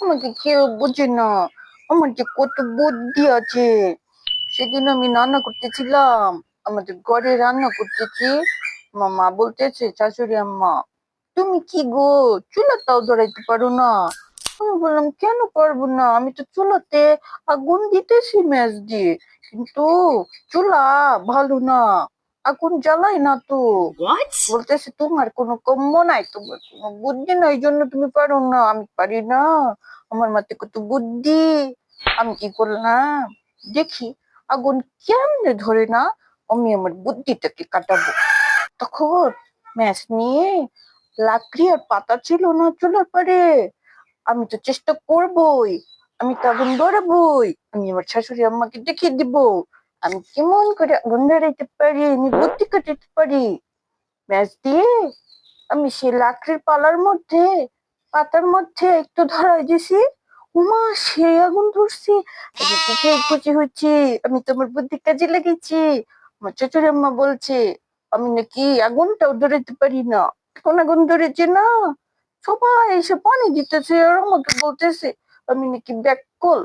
আমাকে কেউ বোঝে না। আমার যে কত বুদ্ধি আছে। সেদিন আমি রান্না করতেছিলাম, আমাদের ঘরে রান্না করতেছি। আমার মা বলতেছে, শাশুড়ি আম্মা, তুমি কি গো, চুলাটাও ধরাইতে পারো না? আমি বললাম, কেন পারবো না? আমি তো চুলাতে আগুন দিতেছি ম্যাচ দিয়ে, কিন্তু চুলা ভালো না, আগুন জ্বালাই না তো। What? বলতেছে, তোমার কোনো কম্য নাই, তোমার কোনো বুদ্ধি নাই, এই জন্য তুমি পারো না। আমি পারি না, আমার মাথায় কত বুদ্ধি। আমি কি করলাম, দেখি আগুন কেমনে ধরে না, আমি আমার বুদ্ধিটাকে কাটাবো। তখন ম্যাচ নিয়ে লাকড়ি আর পাতা ছিল না চুলার পারে। আমি তো চেষ্টা করবই, আমি তো আগুন ধরাবই। আমি আমার শাশুড়ি আম্মাকে দেখিয়ে দিব আমি কেমন করে আগুন ধরাইতে পারি, আমি বুদ্ধি কাটাতে পারি। ম্যাচ দিয়ে আমি সেই লাকড়ির পালার মধ্যে, পাতার মধ্যে একটু ধরাই দিছি। উমা, সেই আগুন ধরছি। আমি তো সেই খুশি হচ্ছি, আমি তোমার বুদ্ধি কাজে লেগেছি। আমার চচুরি আম্মা বলছে আমি নাকি আগুনটাও ধরাইতে পারি না। এখন আগুন ধরেছে না, সবাই এসে পানি দিতেছে আর আমাকে বলতেছে আমি নাকি ব্যাককল।